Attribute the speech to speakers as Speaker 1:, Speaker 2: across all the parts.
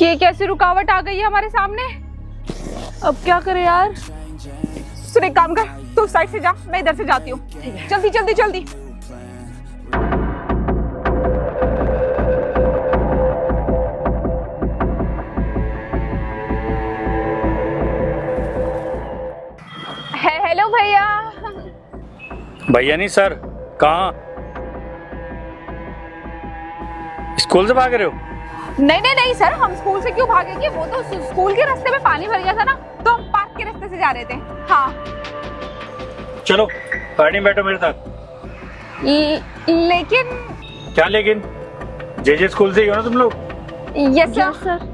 Speaker 1: ये कैसी रुकावट आ गई है हमारे सामने। अब क्या करें यार। सुन एक काम कर, तू साइड से जा, मैं इधर से जाती हूँ। जल्दी जल्दी जल्दी। हेलो भैया।
Speaker 2: भैया नहीं सर, कहाँ? स्कूल से भाग रहे हो?
Speaker 1: नहीं नहीं नहीं सर, हम स्कूल से क्यों भागेंगे। वो तो स्कूल के रास्ते में पानी भर गया था ना, तो हम पार्क के रास्ते से जा रहे थे। हाँ
Speaker 2: चलो गाड़ी में बैठो मेरे साथ।
Speaker 1: लेकिन
Speaker 2: क्या लेकिन? जे स्कूल से ही हो ना तुम लोग?
Speaker 1: Yes sir.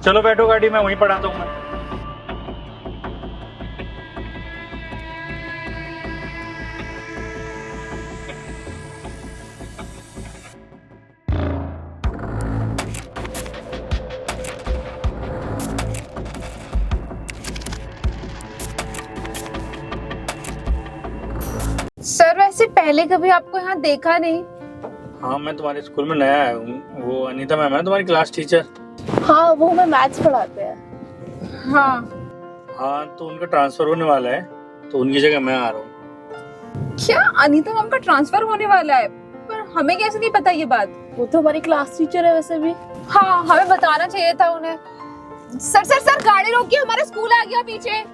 Speaker 2: चलो बैठो गाड़ी में, वहीं पढ़ाता हूँ मैं।
Speaker 1: सर वैसे पहले कभी आपको यहाँ देखा नहीं।
Speaker 2: हाँ मैं तुम्हारे स्कूल में नया आया हूँ। वो अनीता मैम है तुम्हारी क्लास टीचर।
Speaker 3: हाँ वो हमें मैथ्स पढ़ाते हैं।
Speaker 1: हाँ
Speaker 2: हाँ तो उनका ट्रांसफर होने वाला है, तो उनकी जगह मैं आ रहा हूँ।
Speaker 1: क्या अनीता मैम का ट्रांसफर होने वाला है? पर हमें कैसे नहीं पता ये बात।
Speaker 3: वो तो हमारी क्लास टीचर है वैसे भी।
Speaker 1: हाँ हमें बताना चाहिए था उन्हें। सर सर सर गाड़ी रोकिए, हमारा स्कूल आ गया पीछे।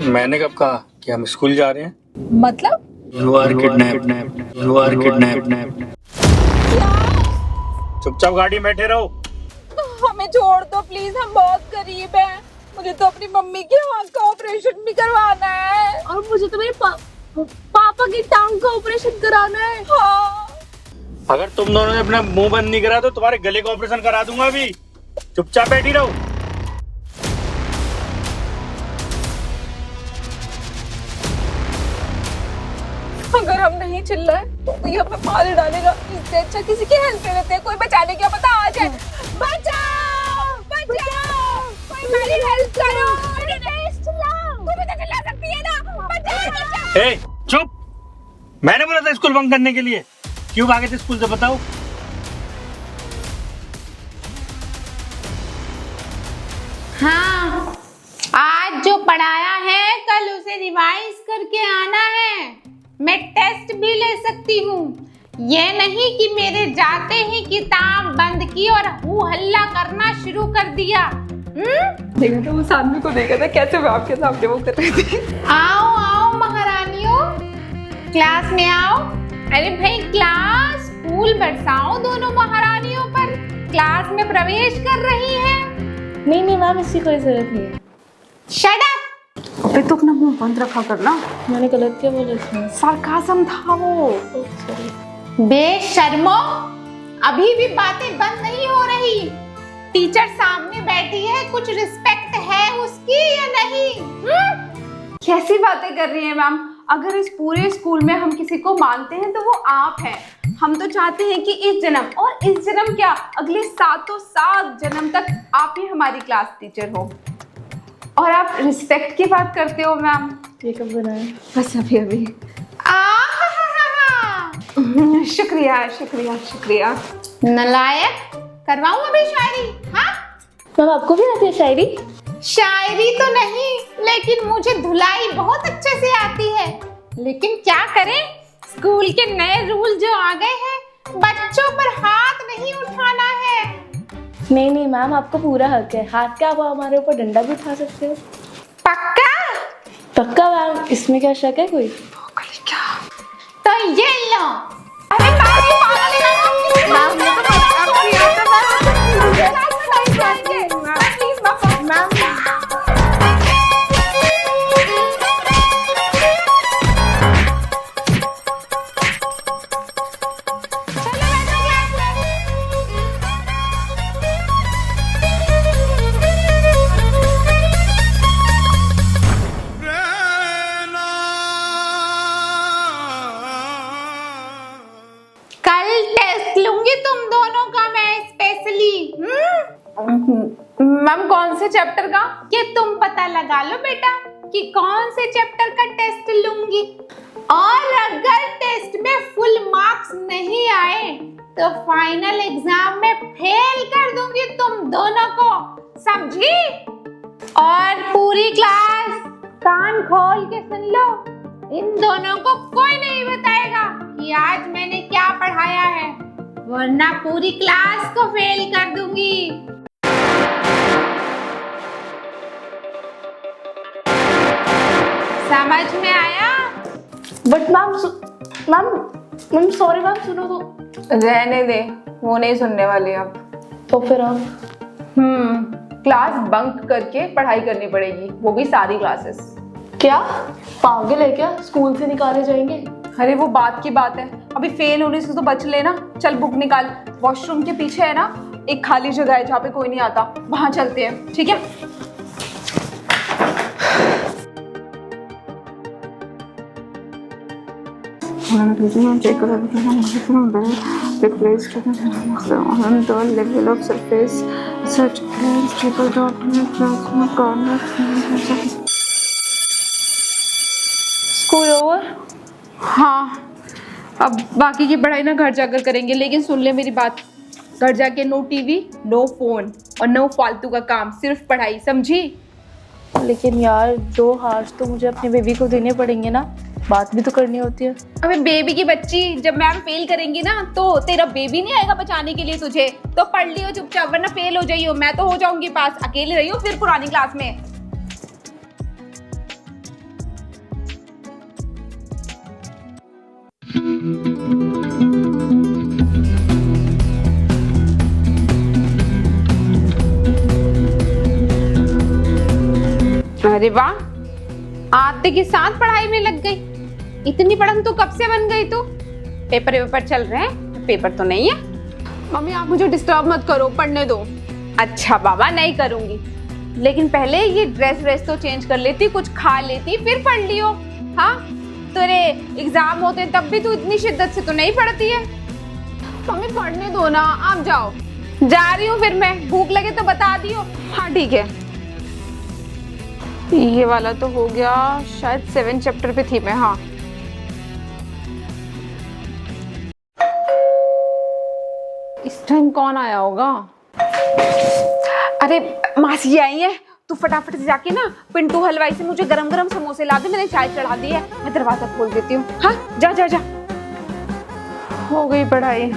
Speaker 2: मैंने कब कहा कि हम स्कूल जा रहे हैं?
Speaker 1: मतलब
Speaker 2: You are kidnapped. You are kidnapped. चुपचाप गाड़ी में बैठे रहो।
Speaker 1: हमें छोड़ दो प्लीज, हम बहुत गरीब हैं। मुझे तो अपनी मम्मी के आँख का ऑपरेशन भी करवाना है।
Speaker 3: और मुझे तो मेरे पापा की टांग का ऑपरेशन कराना है।
Speaker 1: हाँ
Speaker 2: अगर तुम दोनों ने अपना मुंह बंद नहीं करा तो तुम्हारे गले का ऑपरेशन करा दूंगा अभी। चुपचाप बैठी रहो।
Speaker 1: अगर हम नहीं चिल्लाए तो ये हमें मार डालेगा। इससे अच्छा किसी की हेल्प कर लेते हैं, कोई बचा ले, क्या पता आ जाए। बचाओ बचाओ, कोई मेरी हेल्प करो। कोई भी तो चिल्ला सकती है ना। बचाओ बचाओ।
Speaker 2: ए, चुप। मैंने बोला था स्कूल बंक करने के लिए। क्यों भागे थे स्कूल से बताओ?
Speaker 4: हाँ, आज जो पढ़ाया है कल उसे रिवाइज करके आना है। मैं टेस्ट भी ले सकती हूँ। ये नहीं कि मेरे जाते ही किताब बंद की और हू हल्ला करना शुरू कर दिया।
Speaker 1: देखा था वो सामने को, देखा था कैसे मैं आपके सामने वो कर रही थी।
Speaker 4: आओ आओ महारानियों, क्लास में आओ। अरे भाई क्लास फूल बरसाओ दोनों महारानियों पर। क्लास में प्रवेश कर रही हैं।
Speaker 3: नहीं नहीं मैम, इसकी कोई जरूरत नहीं है।
Speaker 4: Shut up.
Speaker 1: अबे तो अपना मुंह बंद रखा करना।
Speaker 3: मैंने गलत क्या बोला इसमें?
Speaker 1: सार्काज़म था वो।
Speaker 4: बेशर्मो, अभी भी बातें बंद नहीं हो रही। टीचर सामने बैठी है, कुछ रिस्पेक्ट है उसकी या नहीं?
Speaker 1: कैसी बातें कर रही हैं मैम। अगर इस पूरे स्कूल में हम किसी को मानते हैं तो वो आप हैं। हम तो चाहते हैं कि इस जन्म, और इस जन्म क्या, अगले 7 जन्म तक आप ही हमारी क्लास टीचर हो। और आप रिस्पेक्ट की बात करते हो मैम।
Speaker 3: ये कब बनाया?
Speaker 1: बस अभी अभी। शुक्रिया शुक्रिया शुक्रिया।
Speaker 4: नलायक, करवाऊं अभी शायरी? हाँ
Speaker 3: मैम आपको भी आती है शायरी?
Speaker 4: शायरी तो नहीं, लेकिन मुझे धुलाई बहुत अच्छे से आती है। लेकिन क्या करें, स्कूल के नए रूल जो आ गए हैं, बच्चों पर हाथ नहीं उठाना है।
Speaker 3: नहीं नहीं मैम, आपको पूरा हक है। हाथ क्या, आप हमारे ऊपर डंडा भी उठा सकते हो।
Speaker 4: पक्का?
Speaker 3: पक्का मैम, इसमें क्या शक है कोई?
Speaker 4: तो ये लो। अरे
Speaker 1: मैम कौन से चैप्टर का?
Speaker 4: ये तुम पता लगा लो बेटा कि कौन से चैप्टर का टेस्ट लूंगी। और अगर टेस्ट में फुल मार्क्स नहीं आए तो फाइनल एग्जाम में फेल कर दूंगी तुम दोनों को, समझी? और पूरी क्लास कान खोल के सुन लो, इन दोनों को कोई नहीं बताएगा कि आज मैंने क्या पढ़ाया है, वरना पूरी क्लास को फेल कर दूंगी। समझ में आया?
Speaker 3: बट मैम सॉरी मैम, सुनो तो।
Speaker 1: रहने दे, वो नहीं सुनने वाली अब।
Speaker 3: तो फिर अब
Speaker 1: क्लास बंक करके पढ़ाई करनी पड़ेगी, वो भी सारी क्लासेस।
Speaker 3: क्या पागल है क्या? स्कूल से निकाले जाएंगे?
Speaker 1: अरे वो बात की बात है, अभी फेल होने से तो बच लेना। चल बुक निकाल, वॉशरूम के पीछे है ना एक खाली जगह है जहाँ पे कोई नहीं आता, वहां चलते हैं, ठीक है?
Speaker 3: School over?
Speaker 1: हाँ, अब बाकी की पढ़ाई ना घर जाकर करेंगे, लेकिन सुन ले मेरी बात, घर जाके नो टीवी, नो फोन और नो फालतू का काम, सिर्फ पढ़ाई, समझी?
Speaker 3: लेकिन यार 2 हार्स तो मुझे अपने बेबी को देने पड़ेंगे ना, बात भी तो करनी होती है।
Speaker 1: अबे बेबी की बच्ची, जब मैम फेल करेंगी ना तो तेरा बेबी नहीं आएगा बचाने के लिए तुझे, तो पढ़ लियो चुपचाप, वरना फेल हो जाइयो। मैं तो हो जाऊंगी पास, अकेले रहियो फिर पुरानी क्लास में। अरे वाह, आते के साथ पढ़ाई में लग गई। इतनी पढ़न तो कब से बन गई तू? पेपर चल रहे हैं, पेपर तो नहीं है। मम्मी आप मुझे डिस्टर्ब मत करो, पढ़ने दो। अच्छा बाबा, नहीं करूंगी, लेकिन पहले ये ड्रेस तो चेंज कर लेती, कुछ खा लेती, फिर पढ़ लियो। हाँ, तेरे एग्जाम होते तब भी तू इतनी शिद्दत से तो नहीं पढ़ती है। मम्मी पढ़ने दो ना, आप जाओ। जा रही हूँ फिर मैं, भूख लगे तो बता दियो। हाँ ठीक है। ये वाला तो हो गया, शायद 7 चैप्टर पे थी मैं। हाँ, इस टाइम कौन आया होगा? अरे मासी आई है, तू फटाफट से जाके ना पिंटू हलवाई से मुझे गरम गरम समोसे ला दे, मैंने चाय चढ़ा दी है, मैं दरवाजा खोल देती हूँ। हाँ जा जा जा। हो गई पढ़ाई?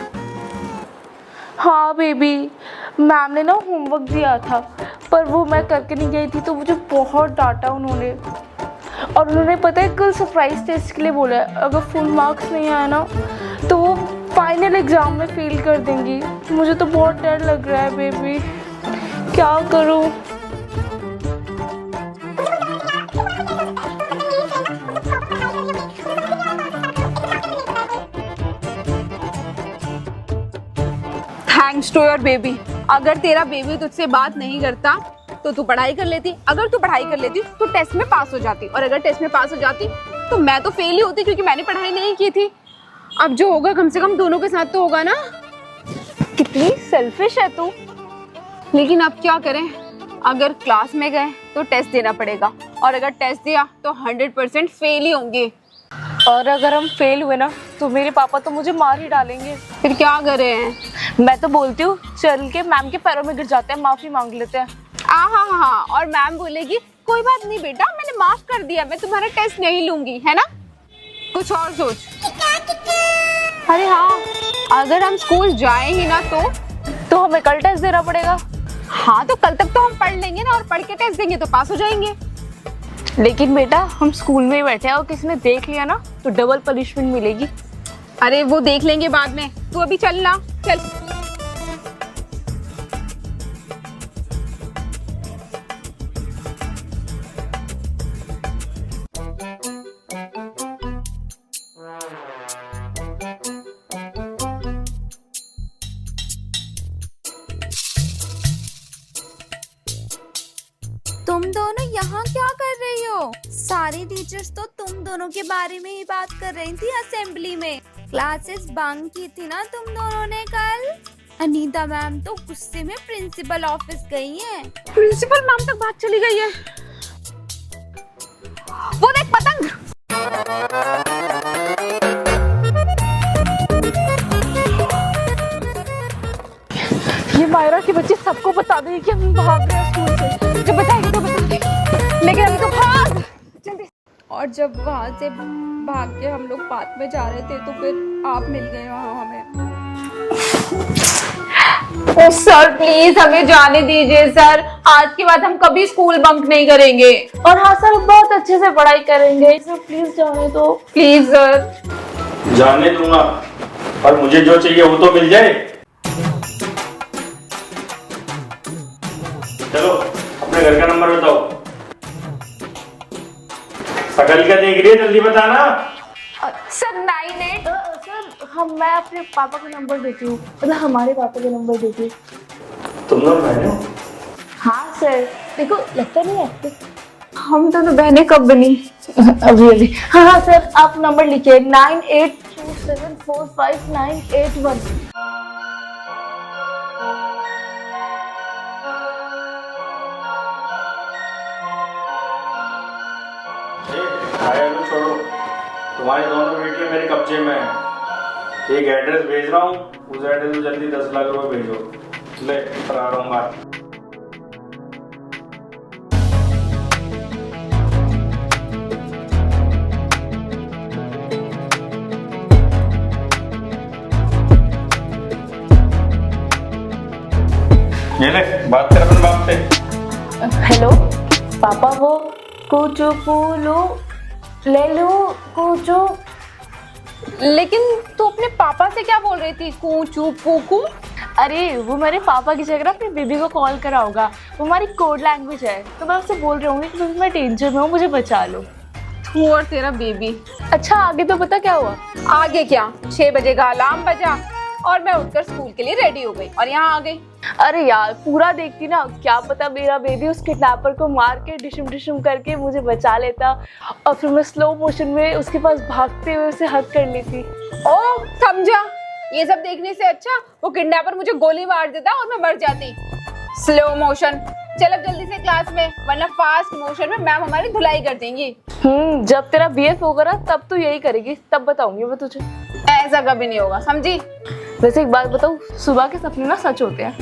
Speaker 3: हाँ बेबी, मैम ने ना होमवर्क दिया था, पर वो मैं करके नहीं गई थी तो मुझे बहुत डांटा उन्होंने। और उन्होंने पता है कल सरप्राइज टेस्ट के लिए बोला है, अगर फुल मार्क्स नहीं आया ना तो वो फाइनल एग्जाम में फेल कर देंगी। मुझे तो बहुत डर लग रहा है बेबी, क्या करूँ?
Speaker 1: Thanks to your baby. अगर तेरा बेबी तुझसे बात नहीं करता तो तू पढ़ाई कर लेती, अगर तू पढ़ाई कर लेती तो टेस्ट में पास हो जाती, और अगर टेस्ट में पास हो जाती तो मैं तो फेल ही होती, क्योंकि मैंने पढ़ाई नहीं की थी। अब जो होगा कम से कम दोनों के साथ तो होगा ना। कितनी सेल्फिश है तू। लेकिन अब क्या करें, अगर क्लास में गए तो टेस्ट देना पड़ेगा, और अगर टेस्ट दिया तो 100% फेल ही होंगे।
Speaker 3: और अगर हम फेल हुए ना तो मेरे पापा तो मुझे मार ही डालेंगे।
Speaker 1: फिर क्या करें?
Speaker 3: मैं तो बोलती हूँ चल के मैम के पैरों में गिर जाते हैं, माफी मांग लेते हैं।
Speaker 1: हाँ, और मैम बोलेगी कोई बात नहीं बेटा, मैंने माफ कर दिया, मैं तुम्हारा टेस्ट नहीं लूंगी, है ना? कुछ और सोच। अरे हाँ, अगर हम स्कूल जाए ही ना तो
Speaker 3: हमें कल टेस्ट देना पड़ेगा।
Speaker 1: हाँ, तो कल तक तो हम पढ़ लेंगे ना, और पढ़ के टेस्ट देंगे तो पास हो जाएंगे।
Speaker 3: लेकिन बेटा हम स्कूल में ही बैठे हैं और किसी ने देख लिया ना तो डबल पनिशमेंट मिलेगी।
Speaker 1: अरे वो देख लेंगे बाद में, तू अभी चल ना, चल।
Speaker 5: तुम दोनों यहाँ क्या कर रही हो? सारी टीचर्स तो तुम दोनों के बारे में ही बात कर रही थी असेंबली में। क्लासेस बंक की थी ना तुम दोनों ने कल। अनीता मैम तो गुस्से में प्रिंसिपल ऑफिस गई हैं।
Speaker 1: प्रिंसिपल मैम तक बात चली गई है। वो देख पतंग।
Speaker 3: के बच्चे सबको बता देंगे कि हम भाग रहे हैं स्कूल से।
Speaker 1: जब बताएगी तो बताएगी, लेकिन अभी तो भाग जल्दी।
Speaker 5: और जब वहाँ से भाग के हम लोग पार्क में जा रहे थे तो फिर आप मिल गए वहाँ हमें।
Speaker 1: ओ सर प्लीज हमें जाने दीजिए सर, आज के बाद हम कभी स्कूल बंक नहीं करेंगे।
Speaker 3: और हाँ सर, बहुत अच्छे से पढ़ाई करेंगे सर, प्लीज जाने दो।
Speaker 1: Please sir.
Speaker 2: जाने दूंगा, और मुझे जो चाहिए वो तो मिल जाए। चलो अपने घर का नंबर बताओ। सकल का देख रही है, जल्दी बताना।
Speaker 1: सर 98।
Speaker 3: सर मैं अपने पापा का नंबर देती हूँ, मतलब हमारे पापा का नंबर देती हूँ।
Speaker 2: तुम दोनों बहने हो?
Speaker 3: हाँ सर, देखो लगता नहीं है
Speaker 1: हम दोनों बहनें कब बनी?
Speaker 3: अभी। हाँ सर, आप नंबर लिखिए 98274591।
Speaker 2: छोड़ो, तुम्हारी दोनों बेटियां मेरे कब्जे में हैं। एक एड्रेस भेज रहा हूँ, उस एड्रेस में जल्दी 10 लाख रुपए भेजो। ले करा रहा हूँ बात। ये ले, बात कर अपने बाप से।
Speaker 3: हेलो पापा, वो कुछ फूलो ले लो कुछ।
Speaker 1: लेकिन तू अपने पापा से क्या बोल रही थी? कूचू पूकू?
Speaker 3: अरे वो मेरे पापा की जगह ना अपनी बेबी को कॉल करा होगा, वो हमारी कोड लैंग्वेज है, तो मैं उससे बोल रही हूँ कि मैं डेंजर में हूँ, मुझे बचा लो।
Speaker 1: तू और तेरा बेबी।
Speaker 3: अच्छा आगे तो पता क्या हुआ?
Speaker 1: आगे क्या, 6 बजे का अलार्म बजा और मैं उठकर स्कूल के लिए रेडी हो गई और यहाँ आ गई।
Speaker 3: अरे यार पूरा देखती ना, क्या पता मेरा बेबी उस किडनैपर को मार के डिशम डिशम करके मुझे बचा लेता, और फिर मैं स्लो मोशन में उसके पास भागते हुए उसे हग कर लेती।
Speaker 1: ओ समझा, ये सब देखने से अच्छा वो किडनैपर मुझे गोली मार देता और मैं मर जाती। Slow motion. चल अब जल्दी से क्लास में, वरना फास्ट मोशन में मैम हमारी धुलाई कर देंगी।
Speaker 3: जब तेरा बीएफ होगा ना तब तो यही करेगी, तब बताऊंगी मैं तुझे।
Speaker 1: ऐसा कभी नहीं होगा, समझी?
Speaker 3: वैसे एक बात बताऊं, सुबह के सपने ना सच होते हैं।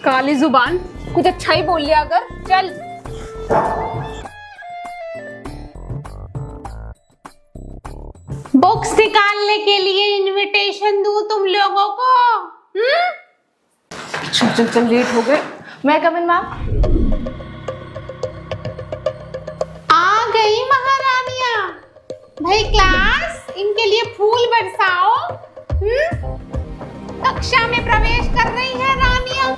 Speaker 1: काली जुबान, कुछ अच्छा ही बोल लिया कर। चल
Speaker 4: बुक्स निकालने के लिए इनविटेशन दूं तुम लोगों को?
Speaker 1: चल चल चल, लेट हो गए।
Speaker 3: मैं कम इन मैम।
Speaker 4: आ गई महारानियां। भाई क्लास, इनके लिए फूल बरसाओ। कक्षा में प्रवेश कर रही है रानियां।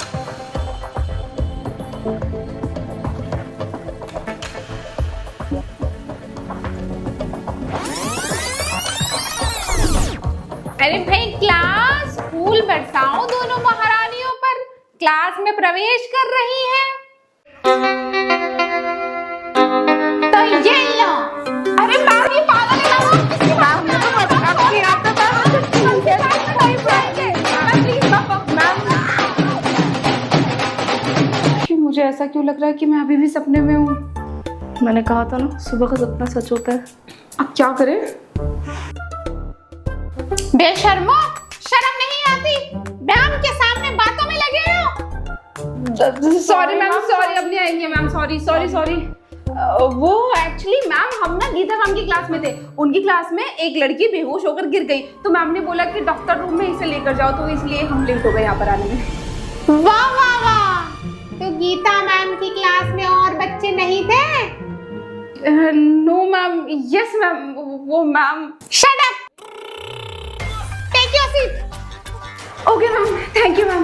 Speaker 4: अरे भाई क्लास, फूल बरसाओ दोनों महारानियों पर, क्लास में प्रवेश कर रही है। तो ये लो। अरे मैम, ये पागल है ना? किसकी बात कर रही हो? आपके आप तो
Speaker 1: मुझे ऐसा क्यों लग रहा है कि मैं अभी भी सपने में हूँ?
Speaker 3: मैंने कहा था ना सुबह का सपना सच होता है।
Speaker 1: अब क्या करें?
Speaker 4: बेशर्मो, शर्म नहीं आती? मैम के सामने बातों में लगे हो।
Speaker 1: सॉरी मैम, सॉरी, अब नहीं आएंगे मैम। Sorry sorry sorry. वो एक्चुअली मैम, हम ना गीता मैम की क्लास में थे। उनकी क्लास में एक लड़की बेहोश होकर गिर गई, तो मैम ने बोला कि डॉक्टर रूम में इसे लेकर जाओ, तो इसलिए हम लेट हो गए यहाँ पर आने में।
Speaker 4: वाह वाह वाह, तो गीता मैम की क्लास में और बच्चे नहीं थे?
Speaker 1: नो मैम, यस मैम, वो ma'am.
Speaker 4: Shut up, take your seat.
Speaker 1: Okay ma'am, thank you ma'am.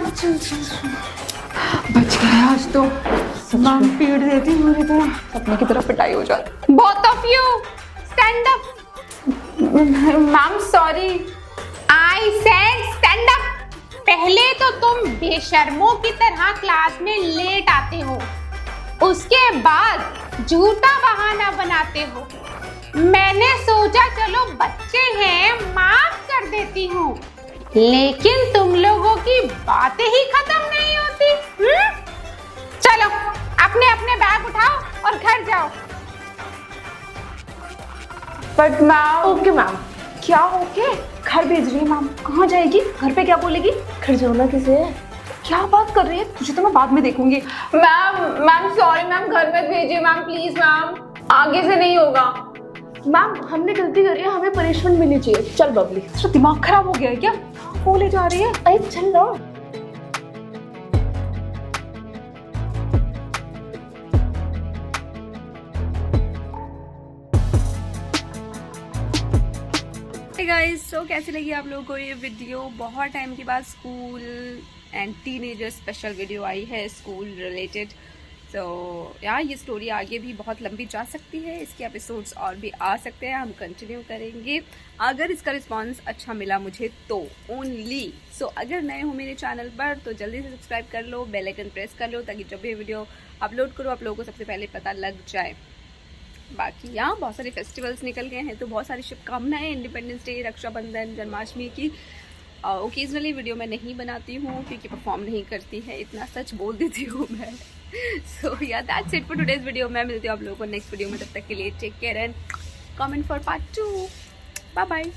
Speaker 1: बच गए आज तो। मैम पीट देती पूरी तरह, सपने की तरह पिटाई हो जाती।
Speaker 4: Both of you stand up.
Speaker 1: Ma'am sorry.
Speaker 4: I said stand up. पहले तो तुम बेशर्मों की तरह क्लास में लेट आते हो, उसके बाद झूठा बहाना बनाते हो। मैंने सोचा चलो बच्चे हैं, माफ कर देती हूँ, लेकिन तुम लोगों की बातें ही खत्म नहीं होती। चलो अपने अपने बैग उठाओ और घर जाओ।
Speaker 1: But ma'am.
Speaker 3: Okay ma'am.
Speaker 1: क्या ओके? घर भेज रही है मैम। कहाँ जाएगी? घर पे क्या बोलेगी?
Speaker 3: घर जाओ ना किसे।
Speaker 1: क्या बात कर रही है, तुझे तो मैं बाद में देखूंगी। मैम सॉरी मैम, घर मत भेजिए मैम, प्लीज मैम, आगे से नहीं होगा।
Speaker 3: मैम हमने गलती करी है, हमें पनिशमेंट मिलनी चाहिए। चल बबली।
Speaker 1: तेरा दिमाग खराब हो गया है क्या? वो ले जा रही है।
Speaker 3: अरे चल ना।
Speaker 1: गाइस, सो कैसी लगी आप लोगों को ये वीडियो? बहुत टाइम के बाद school and teenager special video आई है स्कूल रिलेटेड। तो यार ये स्टोरी आगे भी बहुत लंबी जा सकती है, इसके एपिसोड्स और भी आ सकते हैं, हम कंटिन्यू करेंगे अगर इसका रिस्पांस अच्छा मिला मुझे तो ओनली। सो अगर नए हो मेरे चैनल पर तो जल्दी से सब्सक्राइब कर लो, बेल आइकन प्रेस कर लो, ताकि जब भी वीडियो अपलोड करो आप लोगों को सबसे पहले पता लग जाए। बाकी यहाँ बहुत सारे फेस्टिवल्स निकल गए हैं, तो बहुत सारी शुभकामनाएं इंडिपेंडेंस डे, रक्षाबंधन, जन्माष्टमी की। ओकेजनली वीडियो मैं नहीं बनाती हूँ क्योंकि परफॉर्म नहीं करती है, इतना सच बोल देती हूँ मैं। सो या that's it for today's video. मैं मिलती हूँ आप लोगों को नेक्स्ट वीडियो में, तब तक के लिए take care and comment for part 2। Bye bye.